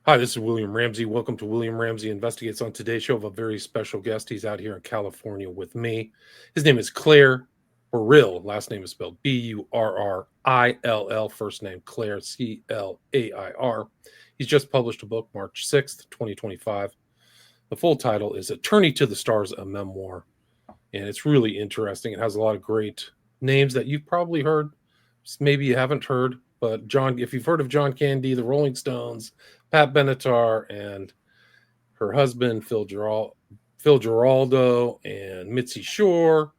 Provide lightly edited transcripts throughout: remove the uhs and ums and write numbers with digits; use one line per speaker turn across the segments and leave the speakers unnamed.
Hi, this is William Ramsey. Welcome to William Ramsey Investigates. On today's show, I have a very special guest. He's out here in California with me. His name is Clair Burrill. Last name is spelled Burrill. First name Clair, Clair. He's just published a book, March 6th, 2025. The full title is Attorney to the Stars, a Memoir. And it's really interesting. It has a lot of great names that you've probably heard. Maybe you haven't heard, but if you've heard of John Candy, the Rolling Stones, Pat Benatar, and her husband, Phil Giraldo, and Mitzi Shore,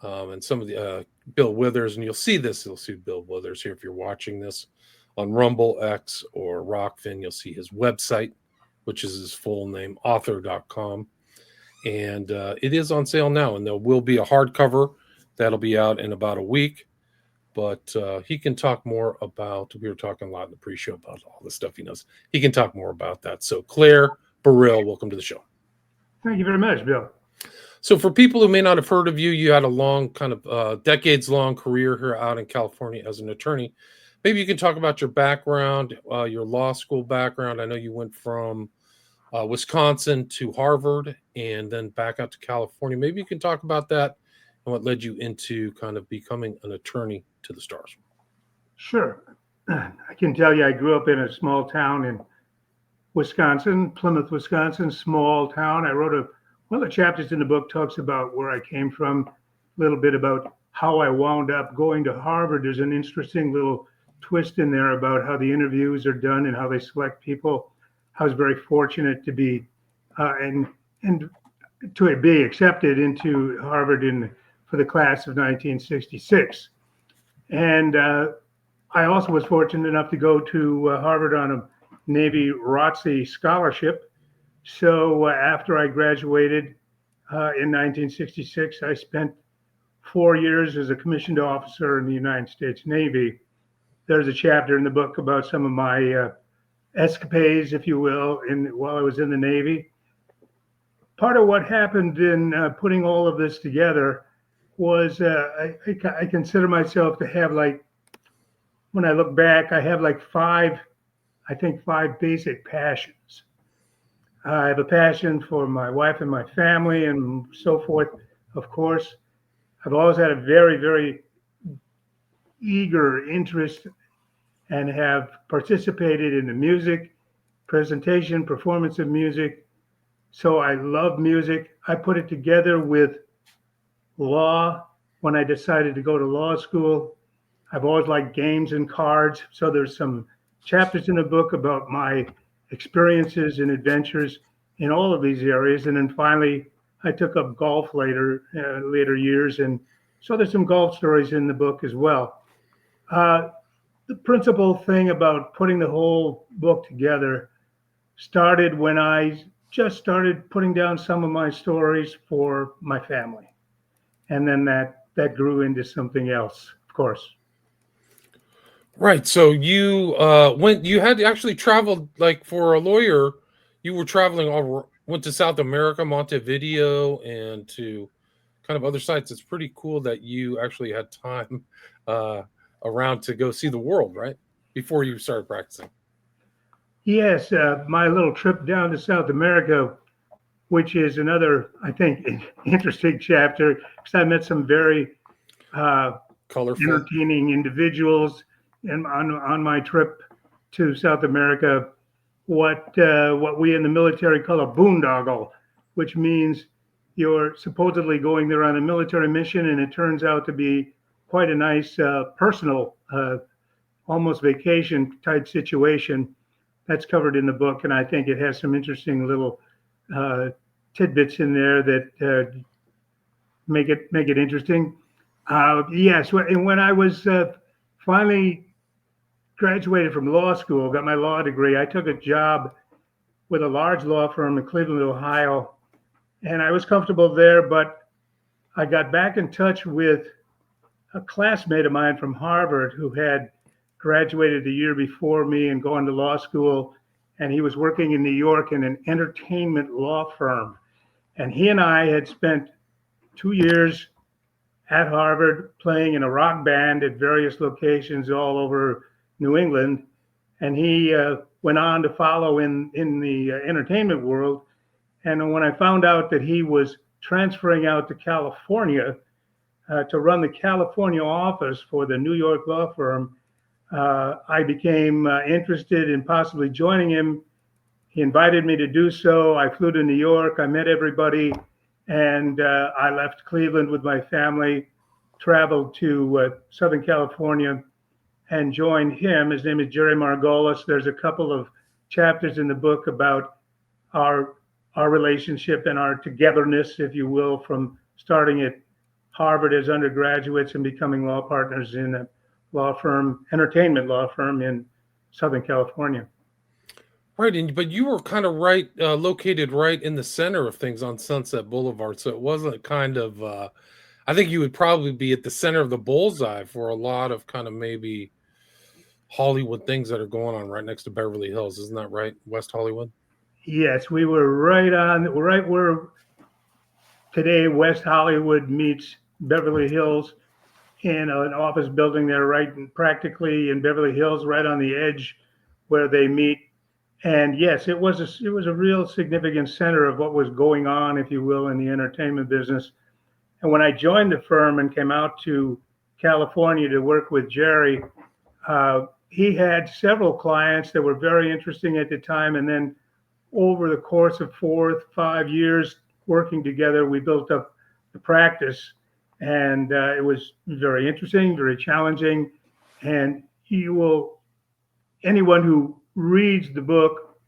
and some of the Bill Withers. And you'll see Bill Withers here if you're watching this on Rumble, X, or Rockfin. You'll see his website, which is his full name, author.com. And it is on sale now, and there will be a hardcover that'll be out in about a week. But he can talk more about, we were talking a lot in the pre-show about all the stuff he knows. He can talk more about that. So Clair Burrill, welcome to the show.
Thank you very much, Bill.
So for people who may not have heard of you, you had a long kind of decades-long career here out in California as an attorney. Maybe you can talk about your background, your law school background. I know you went from Wisconsin to Harvard and then back out to California. Maybe you can talk about that and what led you into kind of becoming an attorney to the stars.
Sure. I can tell you I grew up in a small town in Wisconsin, Plymouth, Wisconsin, small town. one of the chapters in the book talks about where I came from, a little bit about how I wound up going to Harvard. There's an interesting little twist in there about how the interviews are done and how they select people. I was very fortunate to be and to be accepted into Harvard for the class of 1966. And I also was fortunate enough to go to Harvard on a Navy ROTC scholarship. So after I graduated in 1966, I spent 4 years as a commissioned officer in the United States Navy. There's a chapter in the book about some of my escapades, if you will, while I was in the Navy. Part of what happened in putting all of this together was I consider myself to have, like, when I look back, I have like five basic passions. I have a passion for my wife and my family and so forth, of course. I've always had a very, very eager interest and have participated in the music, presentation, performance of music. So I love music. I put it together with law when I decided to go to law school. I've always liked games and cards. So there's some chapters in the book about my experiences and adventures in all of these areas. And then finally, I took up golf later years. And so there's some golf stories in the book as well. The principal thing about putting the whole book together started when I just started putting down some of my stories for my family. And then that grew into something else, of course.
Right. So you you had actually traveled, like, for a lawyer, you were traveling went to South America, Montevideo, and to kind of other sites. It's pretty cool that you actually had time around to go see the world, right? Before you started practicing.
Yes, my little trip down to South America, which is another, I think, interesting chapter, because I met some very
Colorful,
entertaining individuals on my trip to South America. What we in the military call a boondoggle, which means you're supposedly going there on a military mission, and it turns out to be quite a nice personal, almost vacation type situation. That's covered in the book, and I think it has some interesting little tidbits in there that make it interesting. Yes, and when I was finally graduated from law school, got my law degree, I took a job with a large law firm in Cleveland, Ohio, and I was comfortable there. But I got back in touch with a classmate of mine from Harvard who had graduated the year before me and gone to law school, and he was working in New York in an entertainment law firm. And he and I had spent 2 years at Harvard playing in a rock band at various locations all over New England. And he went on to follow in the entertainment world. And when I found out that he was transferring out to California to run the California office for the New York law firm, I became interested in possibly joining him. He invited me to do so. I flew to New York. I met everybody, and I left Cleveland with my family, traveled to Southern California, and joined him. His name is Jerry Margolis. There's a couple of chapters in the book about our relationship and our togetherness, if you will, from starting at Harvard as undergraduates and becoming law partners in a law firm, entertainment law firm in Southern California.
Right, but you were kind of located right in the center of things on Sunset Boulevard, so it wasn't kind of. I think you would probably be at the center of the bullseye for a lot of kind of maybe Hollywood things that are going on right next to Beverly Hills, isn't that right? West Hollywood.
Yes, we were right where today West Hollywood meets Beverly Hills, in an office building there, practically in Beverly Hills, right on the edge where they meet. And yes, it was a real significant center of what was going on, if you will, in the entertainment business. And when I joined the firm and came out to California to work with Jerry, he had several clients that were very interesting at the time. And then over the course of 4 or 5 years working together, we built up the practice. And it was very interesting, very challenging. And anyone who reads the book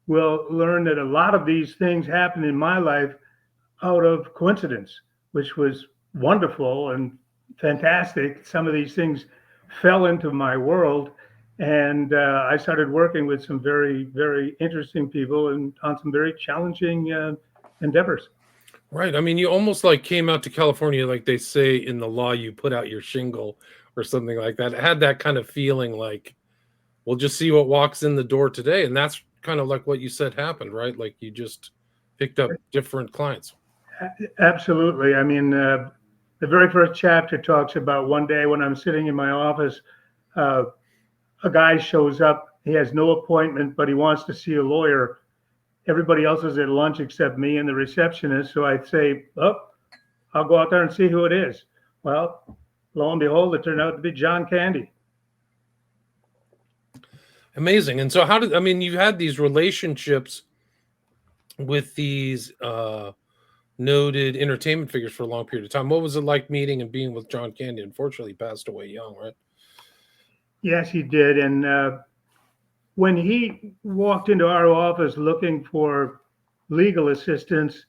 will learn that a lot of these things happened in my life out of coincidence, which was wonderful and fantastic. Some of these things fell into my world, and I started working with some very, very interesting people and on some very challenging endeavors.
Right. I mean, you almost like came out to California, like they say in the law, you put out your shingle or something like that. It had that kind of feeling like, we'll just see what walks in the door today. And that's kind of like what you said happened, right? Like you just picked up different clients.
Absolutely. I mean, the very first chapter talks about one day when I'm sitting in my office, a guy shows up. He has no appointment, but he wants to see a lawyer. Everybody else is at lunch except me and the receptionist. So I say, oh, I'll go out there and see who it is. Well, lo and behold, it turned out to be John Candy.
Amazing. And so you had these relationships with these noted entertainment figures for a long period of time. What was it like meeting and being with John Candy? Unfortunately, he passed away young, right?
Yes, he did. And when he walked into our office looking for legal assistance,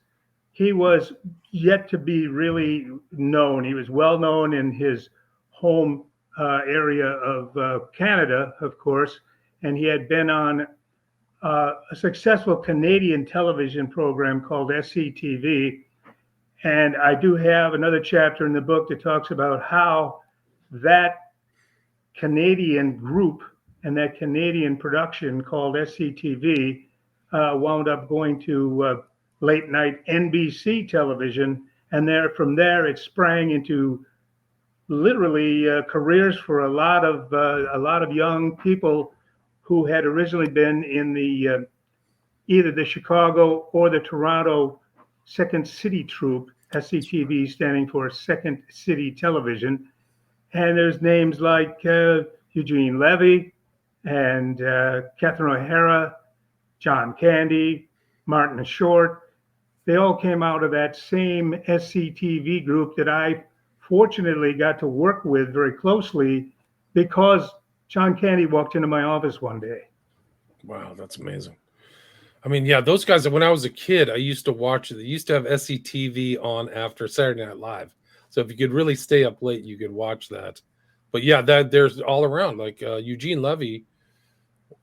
he was yet to be really known. He was well known in his home area of Canada, of course, and he had been on a successful Canadian television program called SCTV. And I do have another chapter in the book that talks about how that Canadian group and that Canadian production called SCTV wound up going to late night NBC television. And from there, it sprang into literally careers for a lot of young people who had originally been in the either the Chicago or the Toronto Second City Troupe, SCTV standing for Second City Television. And there's names like Eugene Levy and Catherine O'Hara, John Candy, Martin Short. They all came out of that same SCTV group that I fortunately got to work with very closely because John Candy walked into my office one day.
Wow, that's amazing. I mean, yeah, those guys, when I was a kid, I used to watch, they used to have SCTV on after Saturday Night Live. So if you could really stay up late, you could watch that. But yeah, there's all around, like Eugene Levy,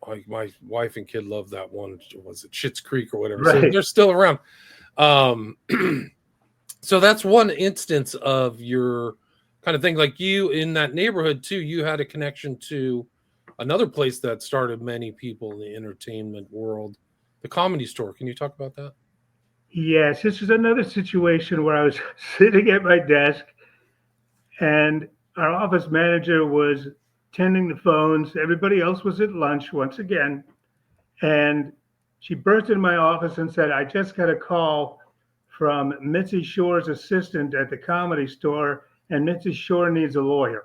like my wife and kid love that one. Was it Schitt's Creek or whatever?
Right.
So they're still around. So that's one instance of your kind of thing. Like you in that neighborhood too, you had a connection to another place that started many people in the entertainment world, the Comedy Store. Can you talk about that?
Yes, this is another situation where I was sitting at my desk and our office manager was tending the phones. Everybody else was at lunch once again. And she burst into my office and said, I just got a call from Mitzi Shore's assistant at the Comedy Store, and Mitzi Shore needs a lawyer.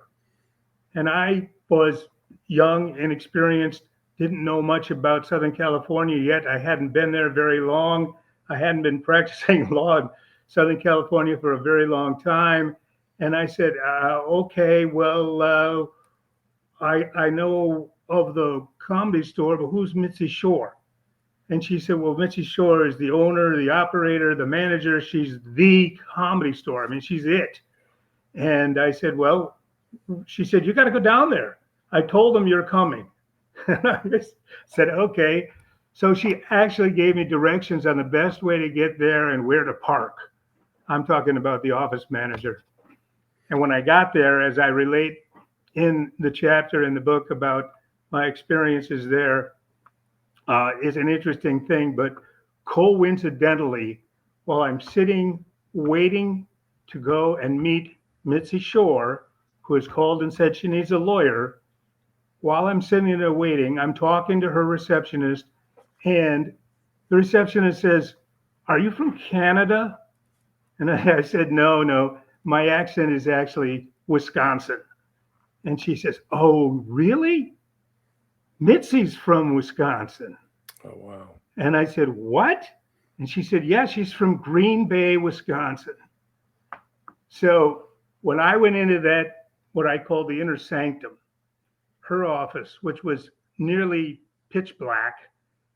And I was young, inexperienced, didn't know much about Southern California yet. I hadn't been there very long. I hadn't been practicing law in Southern California for a very long time. And I said, okay, well, I know of the Comedy Store, but who's Mitzi Shore? And she said, well, Mitzi Shore is the owner, the operator, the manager. She's the Comedy Store. I mean, she's it. And I said, well, she said, you got to go down there. I told them you're coming. And I just said, okay. So she actually gave me directions on the best way to get there and where to park. I'm talking about the office manager. And when I got there, as I relate in the chapter in the book about my experiences there, is an interesting thing. But coincidentally, while I'm sitting waiting to go and meet Mitzi Shore, who has called and said she needs a lawyer, while I'm sitting there waiting, I'm talking to her receptionist, and the receptionist says, are you from Canada? And I said, no, my accent is actually Wisconsin. And she says, oh, really? Mitzi's from Wisconsin.
Oh, wow.
And I said, what? And she said, yeah, she's from Green Bay, Wisconsin. So when I went into that, what I call the inner sanctum, her office, which was nearly pitch black,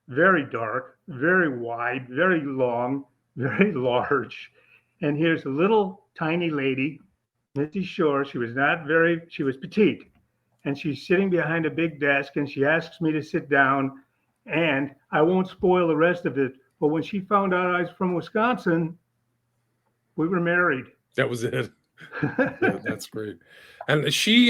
very dark, very wide, very long, very large. And here's a little tiny lady, Mitzi Shore. She was petite. And she's sitting behind a big desk, and she asks me to sit down. And I won't spoil the rest of it, but when she found out I was from Wisconsin, we were married.
That was it. Yeah, that's great. And she,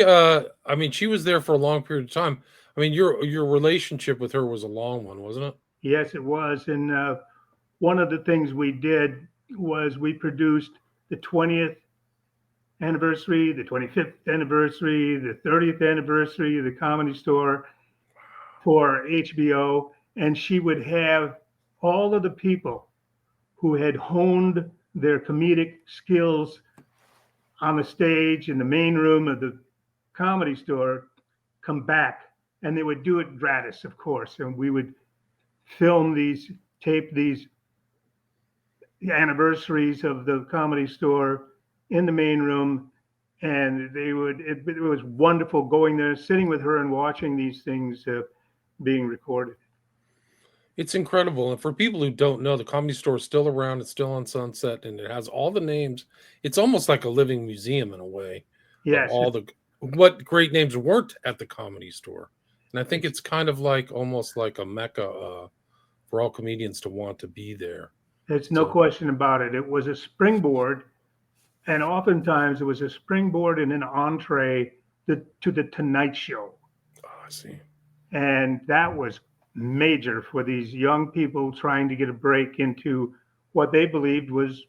she was there for a long period of time. I mean, your relationship with her was a long one, wasn't it?
Yes, it was. And one of the things we did was we produced the 20th anniversary, the 25th anniversary, the 30th anniversary of the Comedy Store for HBO. And she would have all of the people who had honed their comedic skills on the stage in the main room of the Comedy Store come back, and they would do it gratis, of course. And we would tape these anniversaries of the Comedy Store in the main room. And it was wonderful going there, sitting with her and watching these things being recorded.
It's incredible. And for people who don't know, the Comedy Store is still around. It's still on Sunset, and it has all the names. It's almost like a living museum in a way.
Yes.
What great names weren't at the Comedy Store. And I think it's kind of like almost like a mecca for all comedians to want to be there.
There's no question about it. It was a springboard, and oftentimes it was a springboard and an entree to the Tonight Show.
Oh, I see.
And that was major for these young people trying to get a break into what they believed was,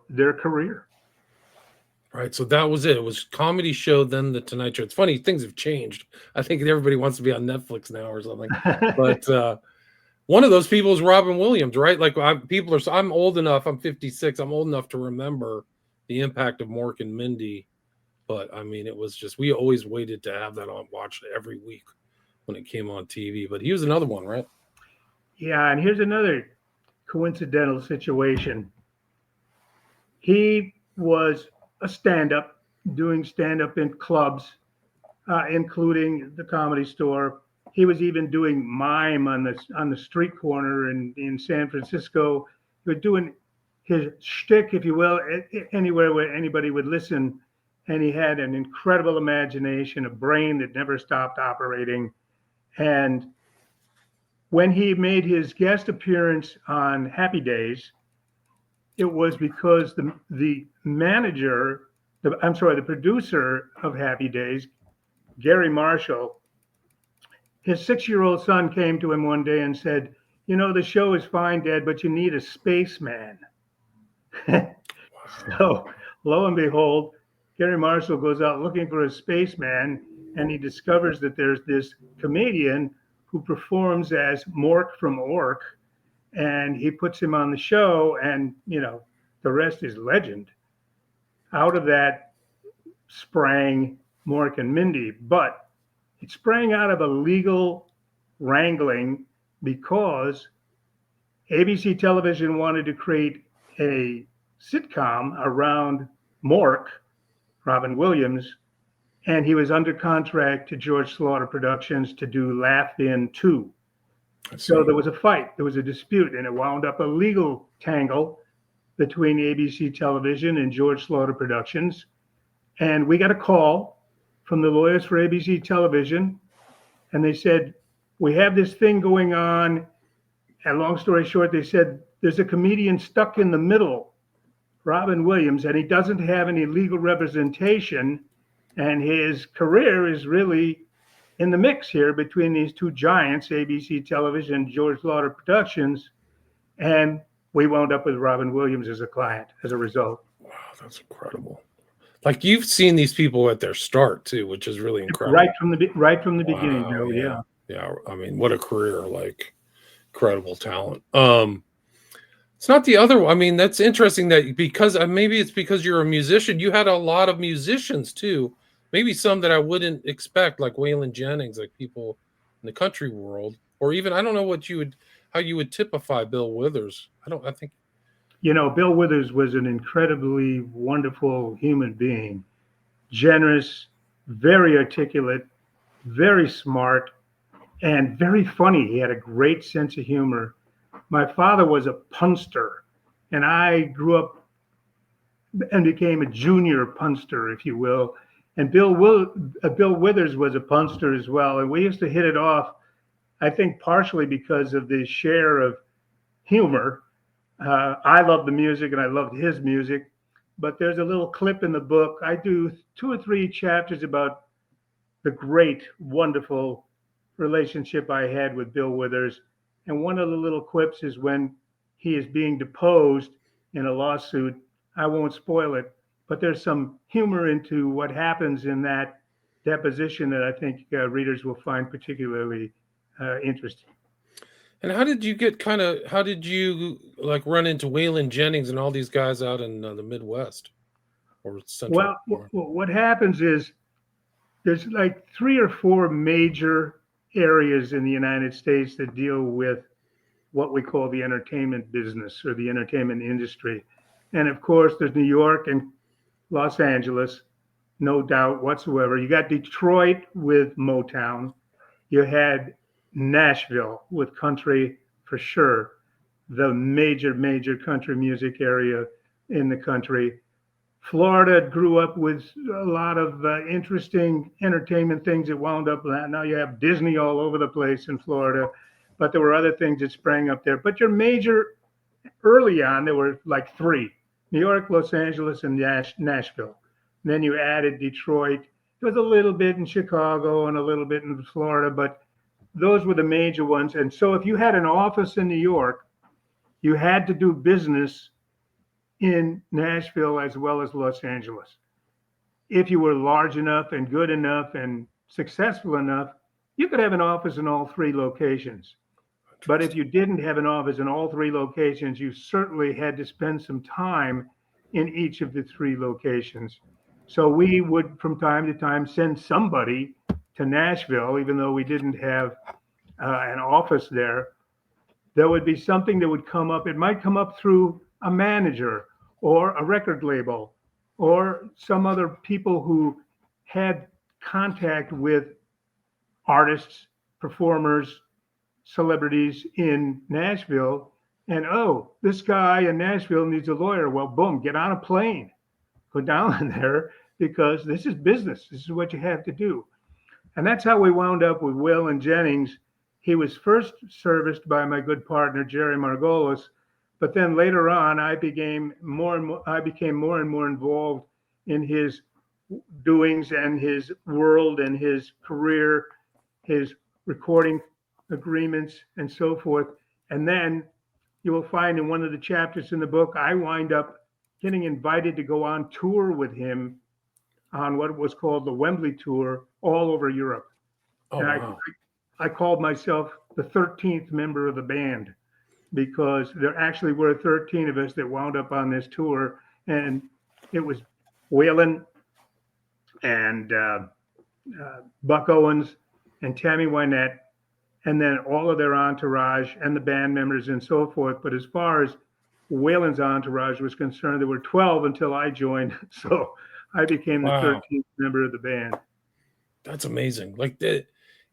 their career.
Right. So that was it. It was Comedy Show, then the Tonight Show. It's funny, things have changed. I think everybody wants to be on Netflix now or something. But one of those people is Robin Williams, right? Like I'm old enough, I'm 56, I'm old enough to remember the impact of Mork and Mindy. But I mean, it was just, we always waited to have that on, watched every week when it came on TV. But he was another one, right?
Yeah, and here's another coincidental situation. He was a stand-up, doing stand-up in clubs, including the Comedy Store. He was even doing mime on the street corner in San Francisco. He was doing his shtick, if you will, anywhere where anybody would listen. And he had an incredible imagination, a brain that never stopped operating. And when he made his guest appearance on Happy Days, it was because the producer of Happy Days, Gary Marshall, his 6-year-old son came to him one day and said, the show is fine, Dad, but you need a spaceman. So lo and behold, Gary Marshall goes out looking for a spaceman, and he discovers that there's this comedian who performs as Mork from Ork, and he puts him on the show, and the rest is legend. Out of that sprang Mork and Mindy, but it sprang out of a legal wrangling because ABC Television wanted to create a sitcom around Mork, Robin Williams, and he was under contract to George Slaughter Productions to do Laugh In 2. So there was a fight, there was a dispute, and it wound up a legal tangle between ABC Television and George Slaughter Productions. And we got a call from the lawyers for ABC Television, and they said, we have this thing going on. And long story short, they said, there's a comedian stuck in the middle, Robin Williams, and he doesn't have any legal representation. And his career is really in the mix here between these two giants, ABC Television and George Slaughter Productions. And we wound up with Robin Williams as a client as a result.
Wow, that's incredible. Like, you've seen these people at their start too, which is really incredible.
Right from the beginning, Joe. Yeah.
Yeah. I mean, what a career! Like, incredible talent. It's not the other one. I mean, that's interesting that because maybe it's because you're a musician. You had a lot of musicians too. Maybe some that I wouldn't expect, like Waylon Jennings, like people in the country world, or even I don't know how you would typify Bill Withers. I think.
Bill Withers was an incredibly wonderful human being, generous, very articulate, very smart, and very funny. He had a great sense of humor. My father was a punster, and I grew up and became a junior punster, if you will. And Bill Withers was a punster as well. And we used to hit it off, I think partially because of the share of humor. I loved the music and I loved his music. But there's a little clip in the book. I do 2 or 3 chapters about the great, wonderful relationship I had with Bill Withers. And one of the little quips is when he is being deposed in a lawsuit. I won't spoil it, but there's some humor into what happens in that deposition that I think readers will find particularly interesting.
And how did you run into Waylon Jennings and all these guys out in the Midwest or Central?
Well, what happens is there's like 3 or 4 major areas in the United States that deal with what we call the entertainment business or the entertainment industry. And of course, there's New York and Los Angeles, no doubt whatsoever. You got Detroit with Motown. You had Nashville with country for sure, the major country music area in the country. Florida grew up with a lot of interesting entertainment things that wound up. Now you have Disney all over the place in Florida, but there were other things that sprang up there. But your major, early on, there were like 3, New York, Los Angeles, and Nashville. And then you added Detroit. There was a little bit in Chicago and a little bit in Florida, but those were the major ones. And so if you had an office in New York, you had to do business in Nashville as well as Los Angeles. If you were large enough and good enough and successful enough, you could have an office in all 3 locations. But if you didn't have an office in all 3 locations, you certainly had to spend some time in each of the 3 locations. So we would, from time to time, send somebody to Nashville, even though we didn't have an office there. There would be something that would come up. It might come up through a manager or a record label or some other people who had contact with artists, performers, celebrities in Nashville. And, oh, this guy in Nashville needs a lawyer. Well, boom, get on a plane, go down there, because this is business. This is what you have to do. And that's how we wound up with Waylon Jennings. He was first serviced by my good partner, Jerry Margolis. But then later on, I became more and more involved in his doings and his world and his career, his recording agreements and so forth. And then you will find in one of the chapters in the book, I wind up getting invited to go on tour with him on what was called the Wembley Tour all over Europe.
Oh,
and
wow.
I called myself the 13th member of the band because there actually were 13 of us that wound up on this tour, and it was Waylon and Buck Owens and Tammy Wynette, and then all of their entourage and the band members and so forth. But as far as Waylon's entourage was concerned, there were 12 until I joined. So I became the
Wow.
13th member of the band.
That's amazing.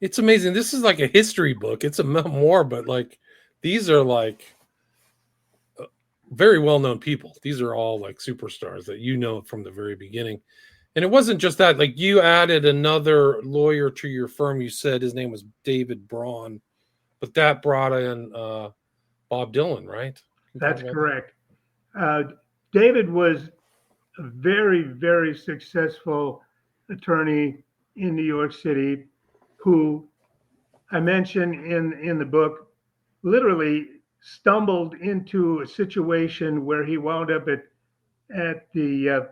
It's amazing. This is like a history book. It's a memoir, but like these are like very well-known people. These are all like superstars that you know from the very beginning. And it wasn't just that, like you added another lawyer to your firm. You said his name was David Braun, but that brought in Bob Dylan, right?
That's correct. David was a very, very successful attorney in New York City who I mentioned in the book literally stumbled into a situation where he wound up at the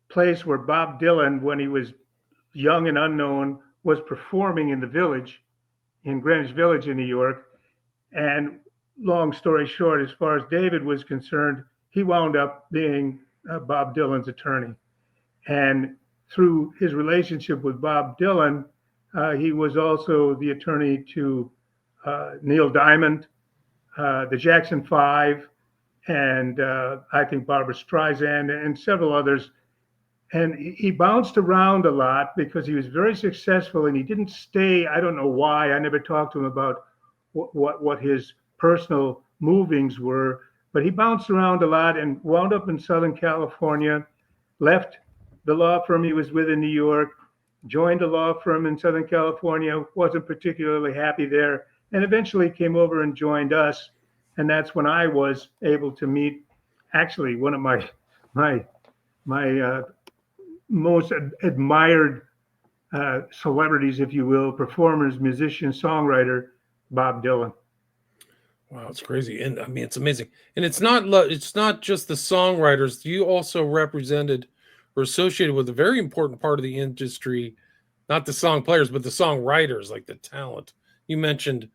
place where Bob Dylan, when he was young and unknown, was performing in the Village, in Greenwich Village in New York. And long story short, as far as David was concerned, he wound up being Bob Dylan's attorney. And through his relationship with Bob Dylan, he was also the attorney to Neil Diamond, the Jackson Five, and I think Barbra Streisand and several others. And he bounced around a lot because he was very successful, and he didn't stay. I don't know why. I never talked to him about what his personal movings were, but he bounced around a lot and wound up in Southern California, left the law firm he was with in New York, joined a law firm in Southern California, wasn't particularly happy there, and eventually came over and joined us. And that's when I was able to meet actually one of my most admired celebrities, if you will, performers, musician, songwriter, Bob Dylan.
Wow, it's crazy. And I mean, it's amazing. And it's not just the songwriters. You also represented or associated with a very important part of the industry, not the song players, but the songwriters, like the talent. You mentioned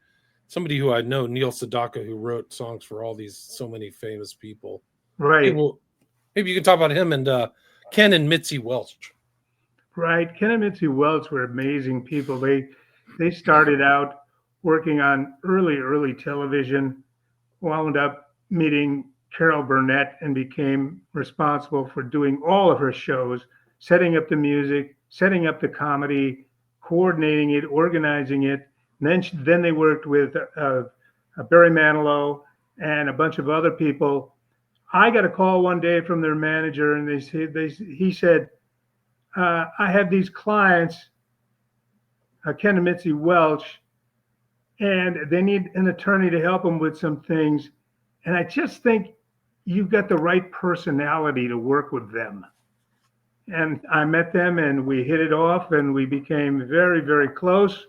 somebody who I know, Neil Sedaka, who wrote songs for so many famous people.
Right.
Maybe you can talk about him and Ken and Mitzi Welch.
Right. Ken and Mitzi Welch were amazing people. They started out working on early television, wound up meeting Carol Burnett and became responsible for doing all of her shows, setting up the music, setting up the comedy, coordinating it, organizing it. And then they worked with Barry Manilow and a bunch of other people. I got a call one day from their manager, and he said, I have these clients, Ken and Mitzi Welch, and they need an attorney to help them with some things. And I just think you've got the right personality to work with them. And I met them and we hit it off and we became very, very close,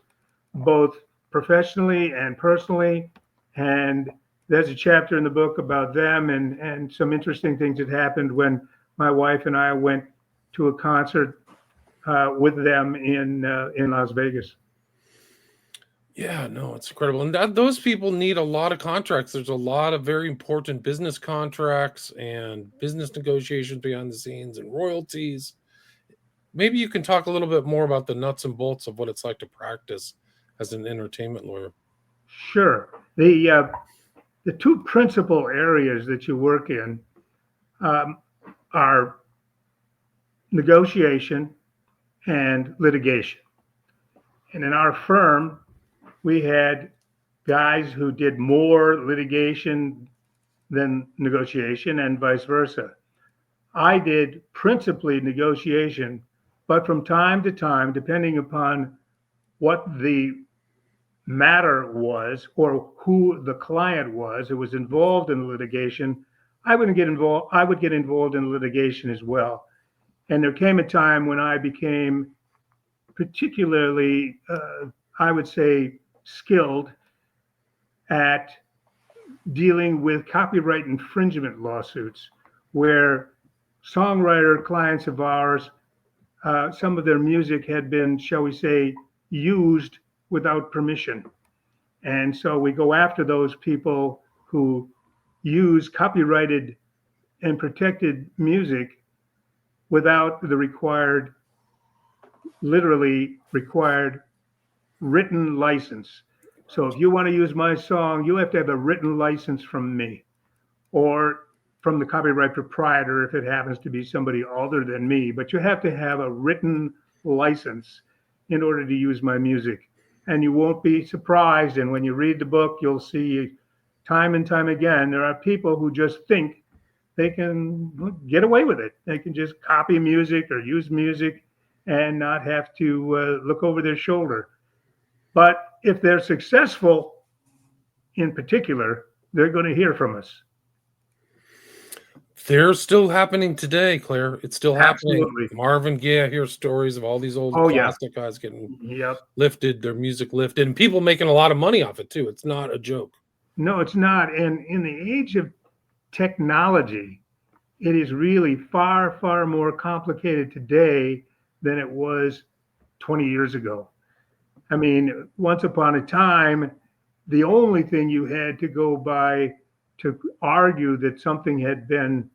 both professionally and personally. And there's a chapter in the book about them and some interesting things that happened when my wife and I went to a concert with them in Las Vegas.
Yeah, no, it's incredible. And those people need a lot of contracts. There's a lot of very important business contracts and business negotiations behind the scenes and royalties. Maybe you can talk a little bit more about the nuts and bolts of what it's like to practice as an entertainment lawyer.
Sure. The two principal areas that you work in are negotiation and litigation. And in our firm, we had guys who did more litigation than negotiation and vice versa. I did principally negotiation, but from time to time, depending upon what the matter was or who the client was who was involved in litigation, I would get involved in litigation as well. And there came a time when I became particularly, I would say, skilled at dealing with copyright infringement lawsuits where songwriter clients of ours, some of their music had been, shall we say, used without permission. And so we go after those people who use copyrighted and protected music without the literally required written license. So if you want to use my song, you have to have a written license from me or from the copyright proprietor if it happens to be somebody other than me. But you have to have a written license in order to use my music. And you won't be surprised. And when you read the book, you'll see time and time again, there are people who just think they can get away with it. They can just copy music or use music and not have to look over their shoulder. But if they're successful in particular, they're going to hear from us.
They're still happening today, Claire. It's still happening.
Absolutely.
Marvin Gaye, I hear stories of all these old classic guys getting lifted, their music lifted, and people making a lot of money off it too. It's not a joke.
No, it's not. And in the age of technology, it is really far, far more complicated today than it was 20 years ago. I mean, once upon a time, the only thing you had to go by to argue that something had been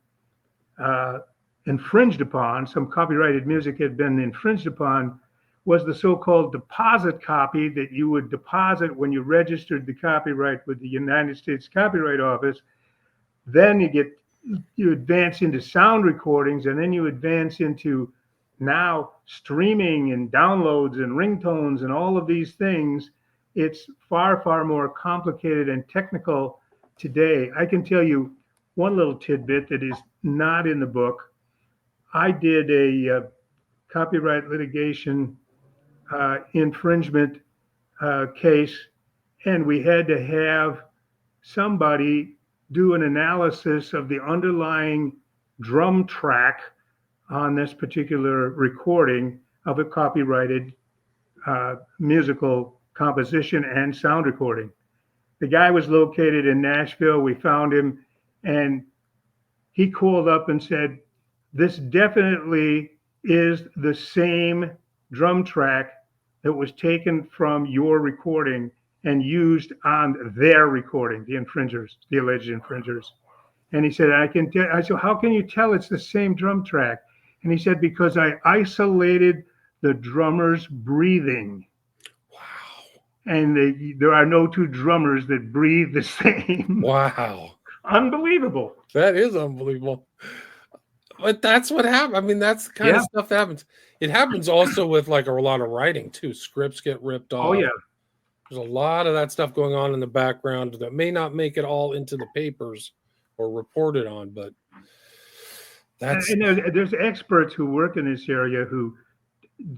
infringed upon, some copyrighted music had been infringed upon, was the so-called deposit copy that you would deposit when you registered the copyright with the United States Copyright Office. Then you advance into sound recordings, and then you advance into now streaming and downloads and ringtones and all of these things. It's far, far more complicated and technical today. I can tell you one little tidbit that is not in the book. I did a copyright litigation infringement case, and we had to have somebody do an analysis of the underlying drum track on this particular recording of a copyrighted musical composition and sound recording. The guy was located in Nashville. We found him, and he called up and said, "This definitely is the same drum track that was taken from your recording and used on their recording, the infringers, the alleged infringers." And he said, I said, "How can you tell it's the same drum track?" And he said, "Because I isolated the drummer's breathing."
Wow.
And there are no two drummers that breathe the same.
Wow.
Unbelievable.
That is unbelievable. But that's what happened. I mean, that's the kind of stuff that happens. It happens also with like a lot of writing too. Scripts get ripped off.
Oh, yeah.
There's a lot of that stuff going on in the background that may not make it all into the papers or reported on, but that's...
And there's experts who work in this area who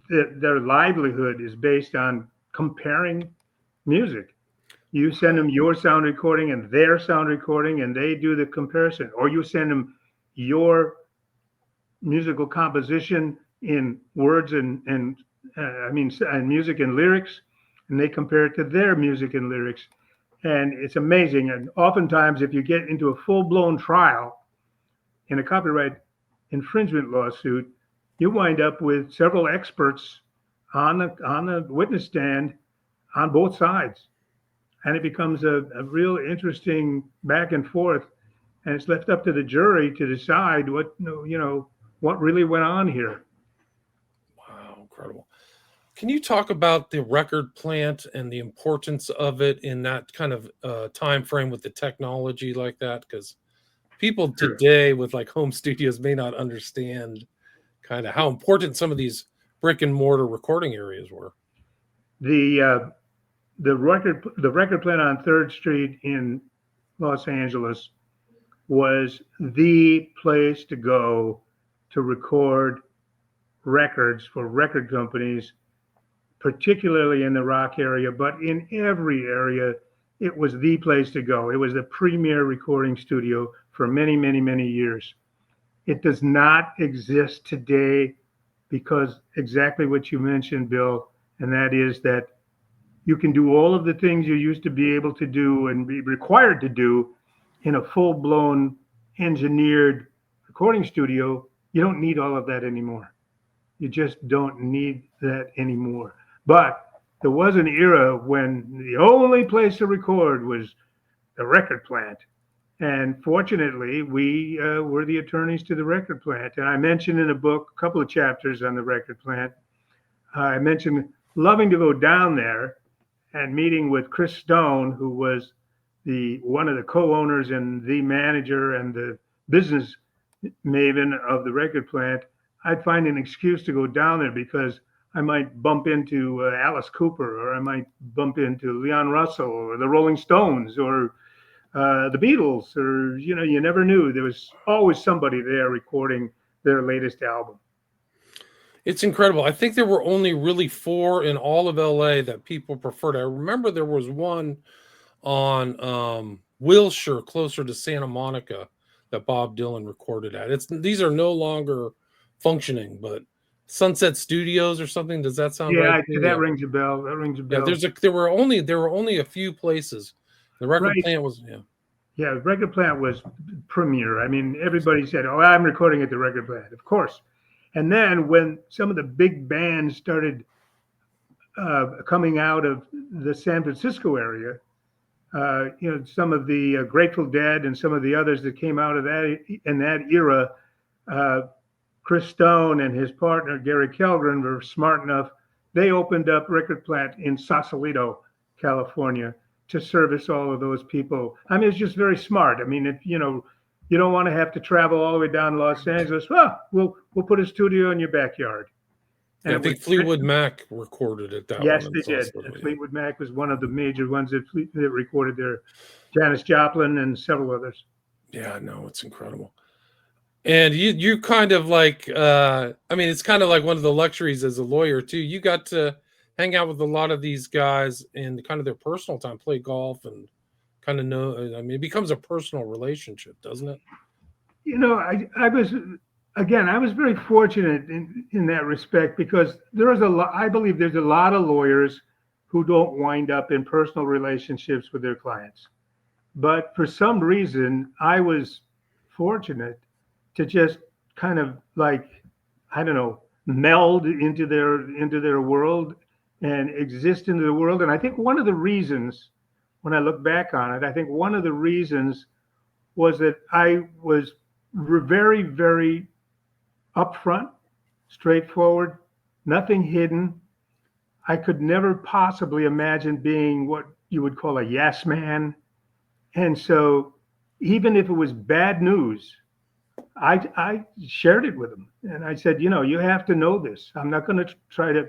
their livelihood is based on comparing music. You send them your sound recording and their sound recording, and they do the comparison. Or you send them your musical composition in words and music and lyrics, and they compare it to their music and lyrics. And it's amazing. And oftentimes, if you get into a full-blown trial in a copyright infringement lawsuit, you wind up with several experts on the witness stand on both sides. And it becomes a real interesting back and forth. And it's left up to the jury to decide what really went on here.
Wow, incredible. Can you talk about the record plant and the importance of it in that kind of time frame with the technology like that? Because people today with like home studios may not understand kind of how important some of these brick and mortar recording areas were.
The record plant on 3rd Street in Los Angeles was the place to go to record records for record companies, particularly in the rock area, but in every area, it was the place to go. It was the premier recording studio for many, many, many years. It does not exist today because exactly what you mentioned, Bill, and that is that you can do all of the things you used to be able to do and be required to do in a full-blown engineered recording studio. You don't need all of that anymore. You just don't need that anymore. But there was an era when the only place to record was the record plant. And fortunately, we were the attorneys to the record plant. And I mentioned in a book, a couple of chapters on the record plant, I mentioned loving to go down there and meeting with Chris Stone, who was one of the co-owners and the manager and the business maven of the record plant. I'd find an excuse to go down there because I might bump into Alice Cooper, or I might bump into Leon Russell, or the Rolling Stones, or the Beatles, or you never knew. There was always somebody there recording their latest album.
It's incredible. I think there were only really 4 in all of LA that people preferred. I remember there was one on Wilshire, closer to Santa Monica, that Bob Dylan recorded at. These are no longer functioning, but Sunset Studios or something. Does that sound right?
Yeah, that rings a bell. That rings a bell.
Yeah, there were only a few places. The record plant was
Yeah, the record plant was premier. I mean, everybody said, "Oh, I'm recording at the record plant," of course. And then when some of the big bands started coming out of the San Francisco area, some of the Grateful Dead and some of the others that came out of that in that era, Chris Stone and his partner Gary Kellgren were smart enough. They opened up record plant in Sausalito, California, to service all of those people. I mean, it's just very smart. I mean, if you don't want to have to travel all the way down to Los Angeles, well, we'll put a studio in your backyard.
And I think Fleetwood Mac recorded it that
Yes, they did. Fleetwood Mac was one of the major ones that recorded there. Janis Joplin and several others.
Yeah, no, it's incredible. And you kind of like, I mean, it's kind of like one of the luxuries as a lawyer too. You got to hang out with a lot of these guys in kind of their personal time, play golf, and kind of know. I mean, it becomes a personal relationship, doesn't it?
I was very fortunate in that respect, because I believe there's a lot of lawyers who don't wind up in personal relationships with their clients. But for some reason, I was fortunate to just kind of like, I don't know, meld into their world and exist into the world. And I think one of the reasons, when I look back on it, I think one of the reasons was that I was very, very upfront, straightforward, nothing hidden. I could never possibly imagine being what you would call a yes man. And so even if it was bad news, I shared it with them. And I said, you have to know this. I'm not going to try to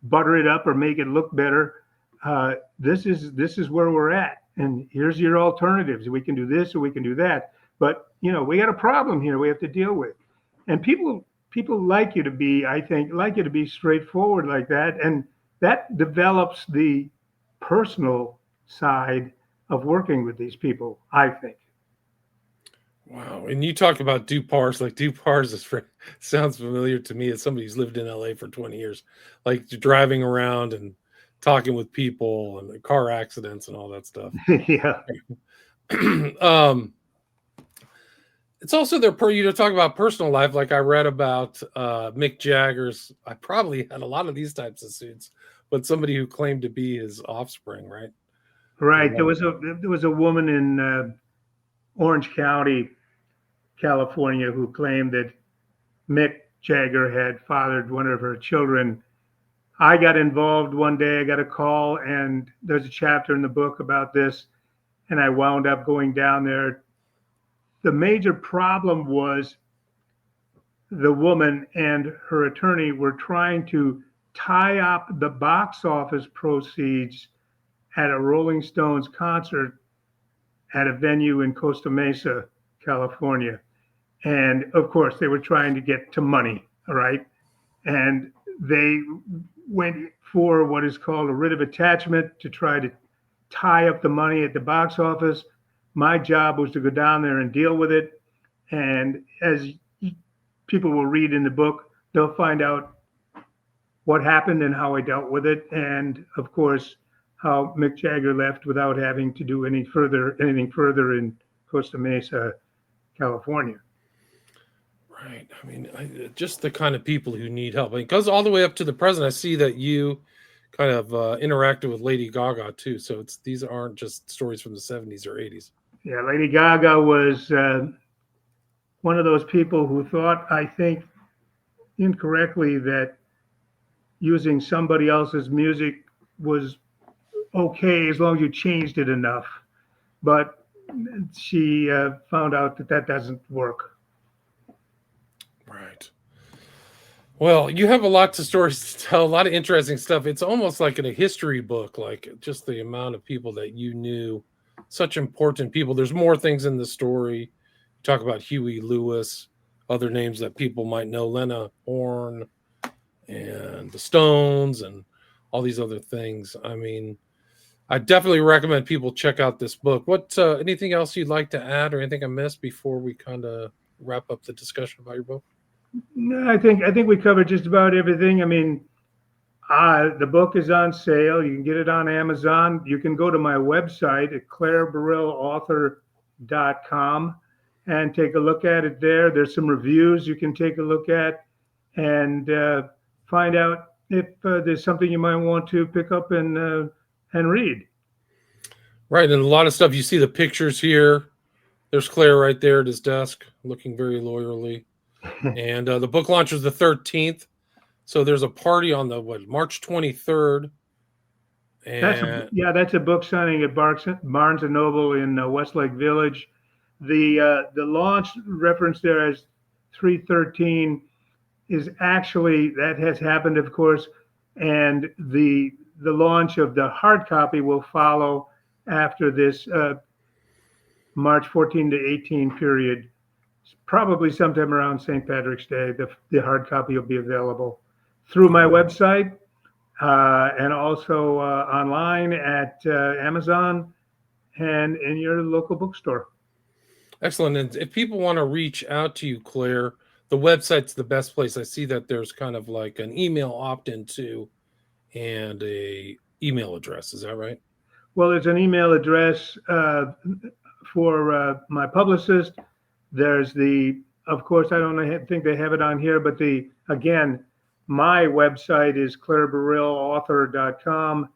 butter it up or make it look better. This is where we're at. And here's your alternatives. We can do this or we can do that. But, we got a problem here we have to deal with. And people like you to be straightforward like that. And that develops the personal side of working with these people, I think.
Wow. And you talk about Dupar's, like Dupar's sounds familiar to me as somebody who's lived in LA for 20 years, like driving around and talking with people and car accidents and all that stuff.
Yeah.
It's also you talk about personal life. Like I read about Mick Jagger's, I probably had a lot of these types of suits, but somebody who claimed to be his offspring, right?
Right. There was a woman in Orange County, California, who claimed that Mick Jagger had fathered one of her children. I got involved one day. I got a call, and there's a chapter in the book about this, and I wound up going down there. The major problem was the woman and her attorney were trying to tie up the box office proceeds at a Rolling Stones concert at a venue in Costa Mesa, California. And of course, they were trying to get to money, all right? And they went for what is called a writ of attachment to try to tie up the money at the box office. My job was to go down there and deal with it. And as people will read in the book, they'll find out what happened and how I dealt with it. And of course, how Mick Jagger left without having to do anything further in Costa Mesa, California.
Right. I mean, just the kind of people who need help. It goes all the way up to the present. I see that you kind of interacted with Lady Gaga too. So these aren't just stories from the 70s or 80s.
Yeah, Lady Gaga was one of those people who thought, I think, incorrectly, that using somebody else's music was okay as long as you changed it enough. But she found out that that doesn't work.
Right. Well, you have a lot of stories to tell, a lot of interesting stuff. It's almost like in a history book, like just the amount of people that you knew, such important people. There's more things in the story. You talk about Huey Lewis, other names that people might know, Lena Horne and the Stones and all these other things. I mean, I definitely recommend people check out this book. What anything else you'd like to add or anything I missed before we kind of wrap up the discussion about your book?
No, I think we covered just about everything. I mean, the book is on sale. You can get it on Amazon. You can go to my website at clairburrillauthor.com and take a look at it there. There's some reviews you can take a look at and find out if there's something you might want to pick up and read.
Right, and a lot of stuff. You see the pictures here. There's Clair right there at his desk, looking very loyally. And the book launch was the 13th. So there's a party on the March 23rd. And
That's a book signing at Barnes and Noble in Westlake Village. The launch reference there as 313 is actually, that has happened, of course, and the launch of the hard copy will follow after this March 14 to 18 period. Probably sometime around St. Patrick's Day, the hard copy will be available through my website and also online at Amazon and in your local bookstore.
Excellent. And if people want to reach out to you, Clair, the website's the best place. I see that there's kind of like an email opt-in too and a email address. Is that right?
Well, there's an email address for my publicist. There's of course, I don't think they have it on here, but again, my website is clairburrillauthor.com,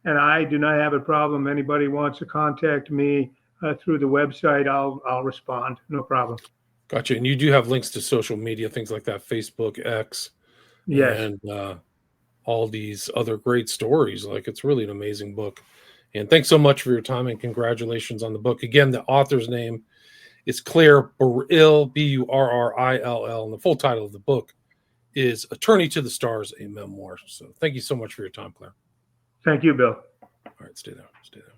and I do not have a problem. Anybody wants to contact me through the website, I'll respond. No problem.
Gotcha. And you do have links to social media, things like that, Facebook, X,
Yes.
and all these other great stories. Like, it's really an amazing book. And thanks so much for your time and congratulations on the book. Again, the author's name is Clair Burrill, Burrill, and the full title of the book is Attorney to the Stars, a Memoir. So thank you so much for your time, Clair.
Thank you, Bill.
All right, stay there. Stay there.